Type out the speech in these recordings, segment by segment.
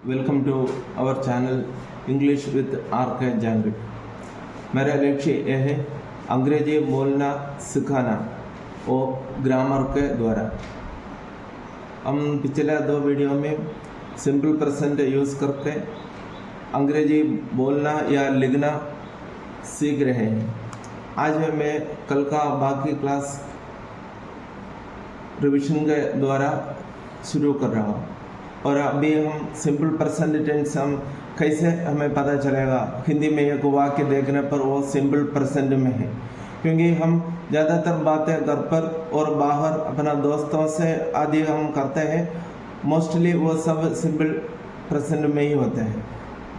Welcome to our channel English with R K. Jangid. मेरा लक्ष्य यह है अंग्रेजी बोलना सिखाना और ग्रामर के द्वारा। हम पिछले 2 वीडियो में सिंपल प्रेजेंट यूज़ करके अंग्रेजी बोलना या लिखना सीख रहे हैं। आज मैं कल का बाकी क्लास रिवीजन के द्वारा शुरू कर रहा हूँ। और अभी हम सिंपल प्रेजेंट टेंस हम कैसे हमें पता चलेगा, हिंदी में एक वाक्य देखने पर वो सिंपल प्रेजेंट में है, क्योंकि हम ज़्यादातर बातें घर पर और बाहर अपना दोस्तों से आदि हम करते हैं, मोस्टली वो सब सिंपल प्रेजेंट में ही होते हैं।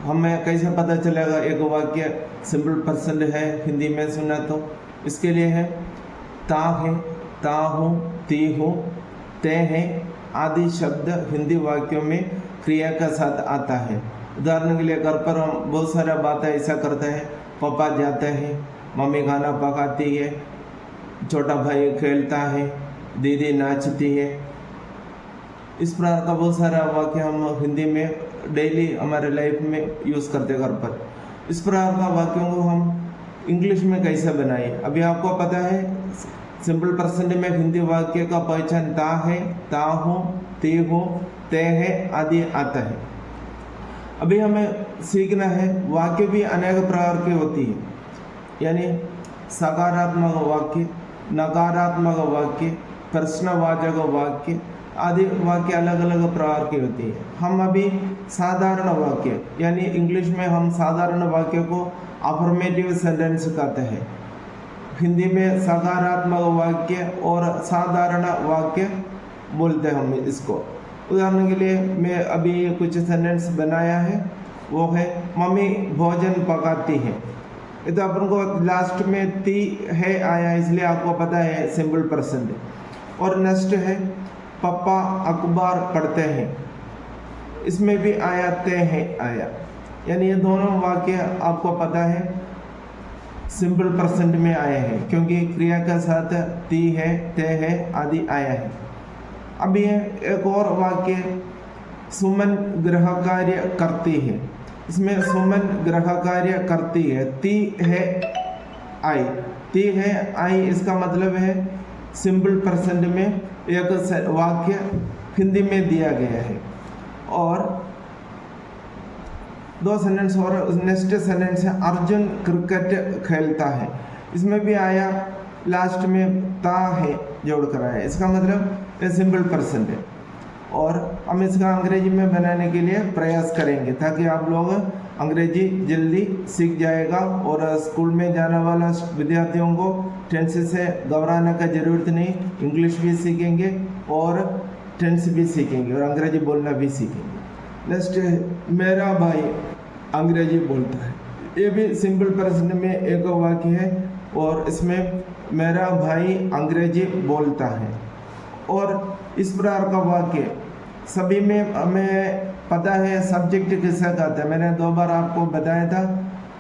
हमें कैसे पता चलेगा एक वाक्य सिंपल प्रेजेंट है हिंदी में सुना तो? इसके लिए है ता है, ता हो, ती हो, ते हैं आदि शब्द हिंदी वाक्यों में क्रिया के साथ आता है। उदाहरण के लिए घर पर हम बहुत सारा बातें ऐसा करते हैं, पापा जाते हैं, मम्मी खाना पकाती है, छोटा भाई खेलता है, दीदी नाचती है। इस प्रकार का बहुत सारा वाक्य हम हिंदी में डेली हमारे लाइफ में यूज़ करते घर पर। इस प्रकार का वाक्यों को हम इंग्लिश में कैसे बनाएं? अभी आपको पता है सिंपल प्रेजेंट में हिंदी वाक्य का पहचान ता है, ता हो, ते हो, ते है आदि आता है। अभी हमें सीखना है वाक्य भी अनेक प्रकार की होती है, यानी सकारात्मक वाक्य, नकारात्मक वाक्य, प्रश्नवाचक वाक्य आदि वाक्य अलग अलग प्रकार की होती है। हम अभी साधारण वाक्य यानी इंग्लिश में हम साधारण वाक्य को अफर्मेटिव सेंटेंस कहते हैं। हिंदी में सकारात्मक वाक्य और साधारण वाक्य बोलते हैं हम इसको। उदाहरण के लिए मैं अभी कुछ सेंटेंस बनाया है, वो है मम्मी भोजन पकाती है। ये तो अपन को लास्ट में ती है आया, इसलिए आपको पता है सिंपल प्रेजेंट। और नेक्स्ट है पापा अखबार पढ़ते हैं, इसमें भी आया ते है आया, यानी ये दोनों वाक्य आपको पता है सिंपल प्रेजेंट में आए हैं, क्योंकि क्रिया के साथ ती है, ते है आदि आया है। अभी एक और वाक्य सुमन गृह कार्य करती है, इसमें सुमन गृह कार्य करती है, ती है आई, ती है आई, इसका मतलब है सिंपल प्रेजेंट में एक वाक्य हिंदी में दिया गया है। और 2 सेंटेंस और नेक्स्ट सेंटेंस है अर्जुन क्रिकेट खेलता है, इसमें भी आया लास्ट में ता है जोड़ कर आया, इसका मतलब ये सिंपल प्रेजेंट है। और हम इसका अंग्रेजी में बनाने के लिए प्रयास करेंगे ताकि आप लोग अंग्रेजी जल्दी सीख जाएगा। और स्कूल में जाने वाला विद्यार्थियों को टेंस से घबराने का ज़रूरत नहीं, इंग्लिश भी सीखेंगे और टेंस भी सीखेंगे और अंग्रेजी बोलना भी सीखेंगे। नेक्स्ट मेरा भाई अंग्रेजी बोलता है, ये भी सिंपल प्रेजेंट में एक वाक्य है और इसमें मेरा भाई अंग्रेजी बोलता है। और इस प्रकार का वाक्य सभी में हमें पता है सब्जेक्ट किसका कहते हैं। मैंने 2 बार आपको बताया था,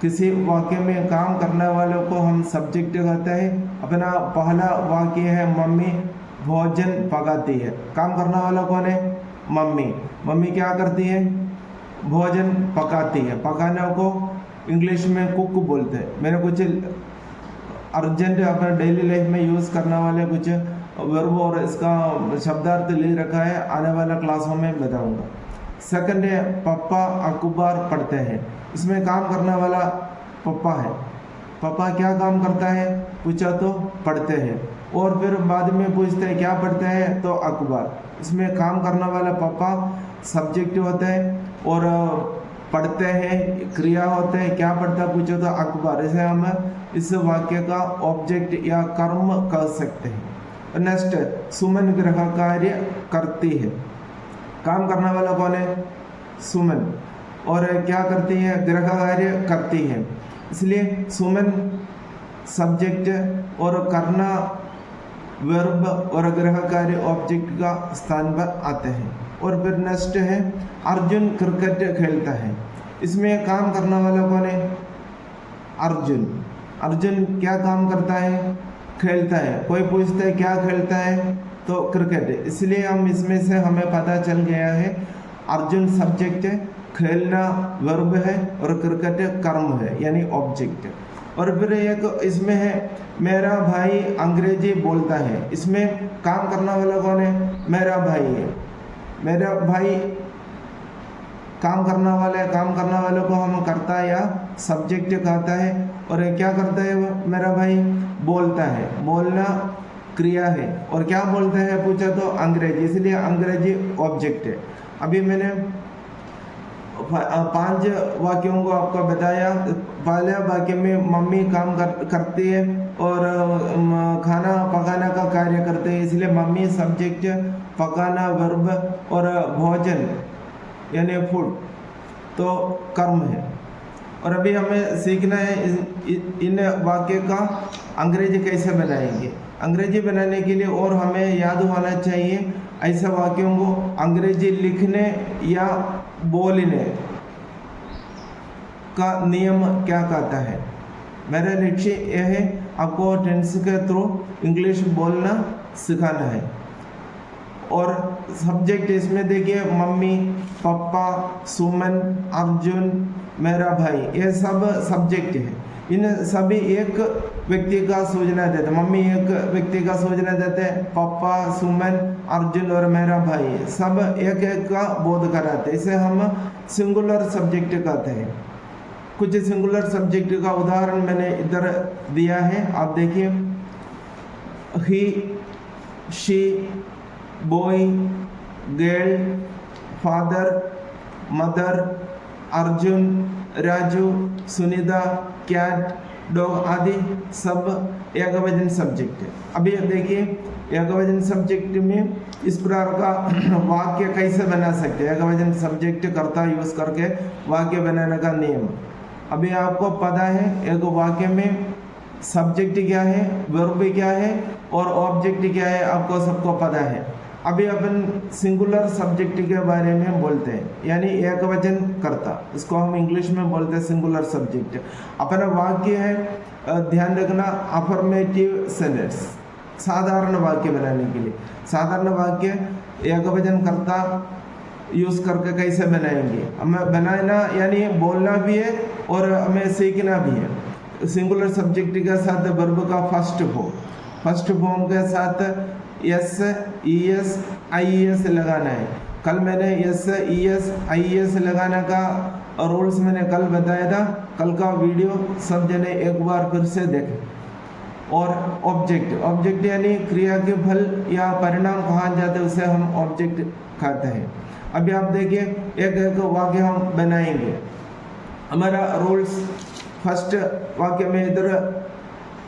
किसी वाक्य में काम करने वालों को हम सब्जेक्ट कहते हैं। अपना पहला वाक्य है मम्मी भोजन पकाती है, काम करने वाला कौन है? मम्मी। मम्मी क्या करती है? भोजन पकाती है। पकाने को इंग्लिश में कुक बोलते हैं। मैंने कुछ अर्जेंट अपने डेली लाइफ में यूज़ करने वाले कुछ वर्ब और इसका शब्दार्थ ले रखा है, आने वाला क्लासों में बताऊंगा। सेकंड है पापा अखबार पढ़ते हैं, इसमें काम करने वाला पापा है। पापा क्या काम करता है पूछा तो पढ़ते हैं, और फिर बाद में पूछते हैं क्या पढ़ते हैं तो अखबार। इसमें काम करने वाला पापा सब्जेक्ट होता है और पढ़ते हैं क्रिया होते हैं, क्या पढ़ता है पूछो तो अखबार। इसे हम इस वाक्य का ऑब्जेक्ट या कर्म कह सकते हैं। नेक्स्ट सुमन गृह कार्य करती है, काम करने वाला कौन है? सुमन। और क्या करती है? गृह कार्य करती है, इसलिए सुमन सब्जेक्ट और करना वर्ब और गृह कार्य ऑब्जेक्ट का स्थान पर आते हैं। और फिर नेक्स्ट है अर्जुन क्रिकेट खेलता है, इसमें काम करने वाला कौन है? अर्जुन। अर्जुन क्या काम करता है? खेलता है। कोई पूछता है क्या खेलता है तो क्रिकेट, इसलिए हम इसमें से हमें पता चल गया है अर्जुन सब्जेक्ट है, खेलना वर्ब है और क्रिकेट कर्म है यानी ऑब्जेक्ट। और फिर एक इसमें है मेरा भाई अंग्रेजी बोलता है, इसमें काम करने वाला कौन है? मेरा भाई है। मेरा भाई काम करने वाला है, काम करने वाले को हम करता या सब्जेक्ट कहता है। और ये क्या करता है वो? मेरा भाई बोलता है, बोलना क्रिया है। और क्या बोलता है पूछा तो अंग्रेजी, इसलिए अंग्रेजी ऑब्जेक्ट है। अभी मैंने 5 वाक्यों को आपको बताया। पहले वाक्य में मम्मी काम करती है और खाना पकाना का कार्य करते हैं, इसलिए मम्मी सब्जेक्ट, पकाना वर्ब और भोजन यानी फूड तो कर्म है। और अभी हमें सीखना है इन वाक्य का अंग्रेजी कैसे बनाएंगे। अंग्रेजी बनाने के लिए और हमें याद होना चाहिए ऐसे वाक्यों को अंग्रेजी लिखने या बोलने का नियम क्या कहता है। मेरा लक्ष्य यह है आपको टेंस के थ्रू इंग्लिश बोलना सिखाना है। और सब्जेक्ट इसमें देखिए मम्मी, पापा, सुमन, अर्जुन, मेरा भाई, ये सब सब्जेक्ट है। इन सभी एक व्यक्ति का सूचना देते, मम्मी एक व्यक्ति का सूचना देते, पापा, सुमन, अर्जुन और मेरा भाई सब एक एक का बोध कराते। इसे हम सिंगुलर सब्जेक्ट कहते हैं। कुछ सिंगुलर सब्जेक्ट का उदाहरण मैंने इधर दिया है, आप देखिए। He, she, boy, girl, father, mother, Arjun, Raju, Sunita, cat, dog आदि सब एकवचन सब्जेक्ट है। अभी देखिए एकवचन सब्जेक्ट में इस प्रकार का वाक्य कैसे बना सकते हैं। एकवचन सब्जेक्ट कर्ता यूज करके वाक्य बनाने का नियम अभी आपको पता है। एक वाक्य में सब्जेक्ट क्या है, वर्ब क्या है और ऑब्जेक्ट क्या है, आपको सबको पता है। अभी अपन सिंगुलर सब्जेक्ट के बारे में बोलते हैं, यानी एक वचन कर्ता, इसको हम इंग्लिश में बोलते हैं सिंगुलर सब्जेक्ट। अपना वाक्य है, ध्यान रखना, अफर्मेटिव सेंटेंस, साधारण वाक्य बनाने के लिए। साधारण वाक्य एक वचन कर्ता यूज करके कैसे बनाएंगे, हमें बनाना यानी बोलना भी है और हमें सीखना भी है। सिंगुलर सब्जेक्ट के साथ वर्ब का फर्स्ट फॉर्म के साथ S, E S, I S लगाना है। कल मैंने S, E S, I S लगाने का रूल्स मैंने कल बताया था। कल का वीडियो सब जने एक बार फिर से देखें। और ऑब्जेक्ट यानी क्रिया के फल या परिणाम कहा जाते हैं, उसे हम ऑब्जेक्ट कहते हैं। अभी आप देखिए एक एक वाक्य हम बनाएंगे। हमारा रूल्स फर्स्ट वाक्य में इधर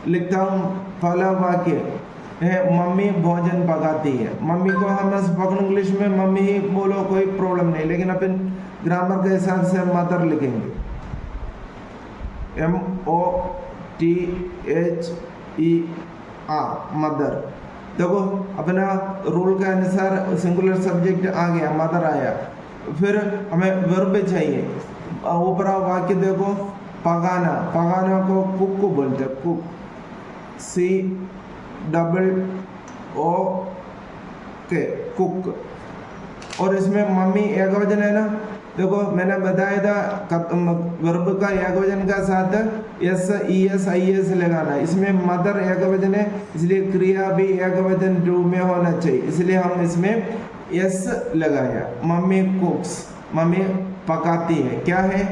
लिखता हूँ। पहला वाक्य है मम्मी भोजन पकाती है। मम्मी को हम स्पोकन इंग्लिश में मम्मी ही बोलो, कोई प्रॉब्लम नहीं, लेकिन अपन ग्रामर के हिसाब से मदर लिखेंगे, MOTHER, मदर। देखो अपना रूल के अनुसार सिंगुलर सब्जेक्ट आ गया, मदर आया। फिर हमें वर्ब चाहिए। ऊपर वाक्य देखो, पकाना को कुक को बोलते, कुक, COOK, कुक। और इसमें मम्मी एक वचन है ना, देखो मैंने बताया था वर्ब का एक वचन का साथ S, E S, I S लगाना। इसमें मदर एक वचन है, इसलिए क्रिया भी एक वचन रूप में होना चाहिए, इसलिए हम इसमें एस लगाया। मम्मी कुक्स, मम्मी पकाती है, क्या है,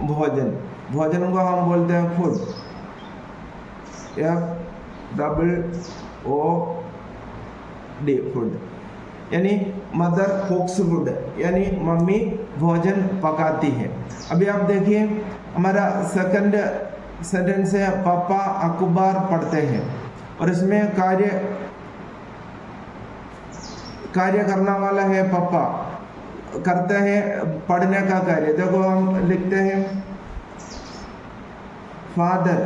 भोजन। भोजन को हम बोलते हैं फूड, FOOD, फूड, यानी मदर कुक्स फूड, यानी मम्मी भोजन पकाती है। अभी आप देखिए हमारा सेकंड सेंटेंस है पापा अखबार पढ़ते हैं। और इसमें कार्य करने वाला है पापा, करते हैं पढ़ने का कार्य। देखो हम लिखते हैं फादर।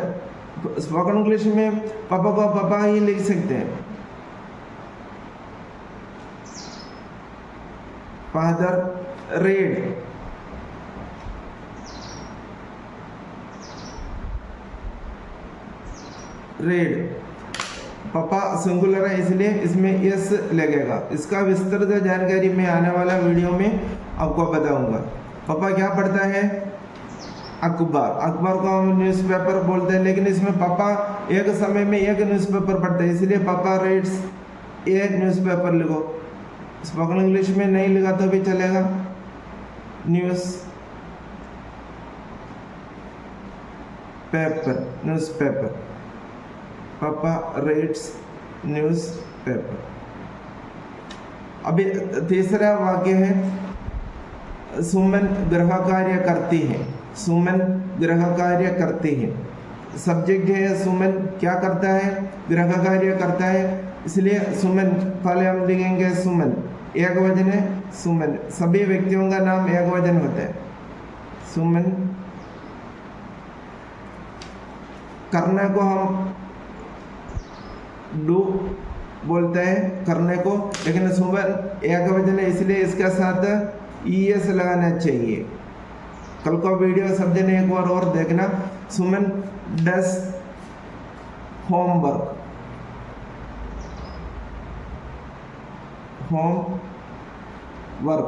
स्पोकन इंग्लिश में पापा को पापा ही लिख सकते हैं, फादर रेड। पापा सिंगुलर है, इसलिए इसमें यस लगेगा। इसका विस्तृत जानकारी मैं आने वाला वीडियो में आपको बताऊंगा। पापा क्या पढ़ता है? अखबार। अखबार को हम न्यूज़पेपर बोलते हैं, लेकिन इसमें पापा एक समय में एक न्यूज़पेपर पढ़ते हैं, इसलिए पापा रीड्स ए न्यूज़पेपर लिखो। स्पोकन इंग्लिश में नहीं लिखा तो भी चलेगा, न्यूज़ पेपर, न्यूज़पेपर। पापा रीड्स न्यूज़ पेपर। अभी तीसरा वाक्य है सुमन गृह कार्य करती है। सुमन गृह कार्य करती है, सब्जेक्ट है सुमन क्या करता है? गृह कार्य करता है, इसलिए सुमन पहले हम लिखेंगे सुमन, एक वचन है सुमन। सभी व्यक्तियों का नाम एक वचन होता है। सुमन। करने को हम डू बोलते हैं, करने को, लेकिन सुमन एक वचन है, इसलिए इसके साथ ईएस लगाना चाहिए। कल का वीडियो सब जने एक बार और देखना। सुमन डस होमवर्क, होमवर्क।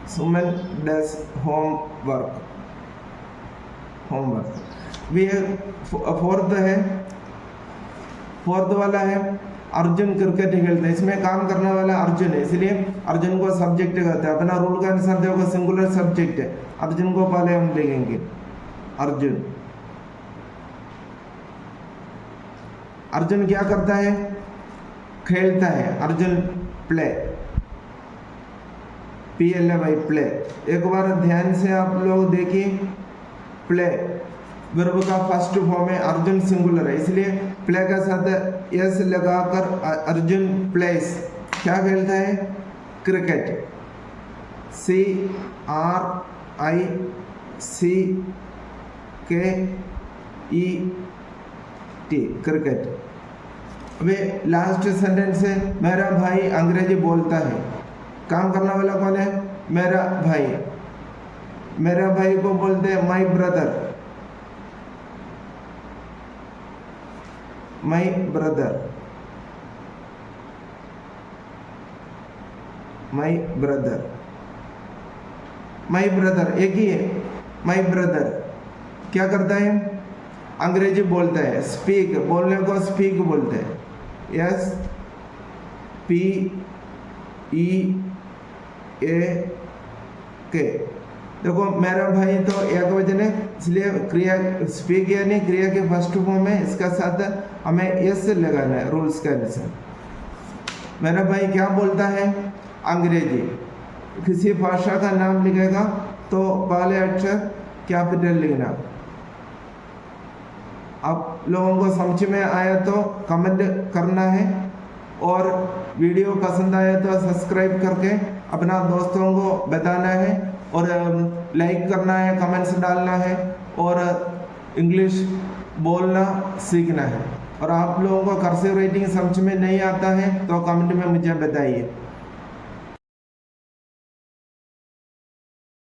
सुमन डस होमवर्क, होमवर्क। भी फोर्थ है, फोर्थ वाला है अर्जुन क्रिकेट खेलता है। इसमें काम करने वाला अर्जुन है, इसलिए अर्जुन को सब्जेक्ट कहते हैं। अपना रूल के अनुसार देखो सिंगुलर सब्जेक्ट है, अर्जुन को पहले हम लिखेंगे अर्जुन। अर्जुन क्या करता है? खेलता है। Arjun play, PLAY play. एक बार ध्यान से आप लोग देखिए, प्ले वर्ब का फर्स्ट फॉर्म है, अर्जुन सिंगुलर है, इसलिए प्ले के साथ एस लगाकर अर्जुन प्लेस क्या खेलता है? क्रिकेट। CRICKET, cricket. अभी लास्ट सेंटेंस है मेरा भाई अंग्रेजी बोलता है। काम करने वाला कौन है? मेरा भाई। मेरा भाई को बोलते हैं my brother, my brother, my brother. My brother एक ही है। माई ब्रदर क्या करता है? अंग्रेजी बोलता है। स्पीक, बोलने को स्पीक बोलते हैं। SPEAK। देखो मेरा भाई तो एक वचन है, इसलिए क्रिया स्पीक यानी क्रिया के फर्स्ट फॉर्म है, इसका साथ हमें एस लगाना है रूल्स के अनुसार। मेरा भाई क्या बोलता है? अंग्रेजी। किसी भाषा का नाम लिखेगा तो पहले अक्षर कैपिटल लिखना। आप लोगों को समझ में आया तो कमेंट करना है, और वीडियो पसंद आया तो सब्सक्राइब करके अपना दोस्तों को बताना है, और लाइक करना है, कमेंट्स डालना है, और इंग्लिश बोलना सीखना है। और आप लोगों को कर्सिव राइटिंग समझ में नहीं आता है तो कमेंट में मुझे बताइए।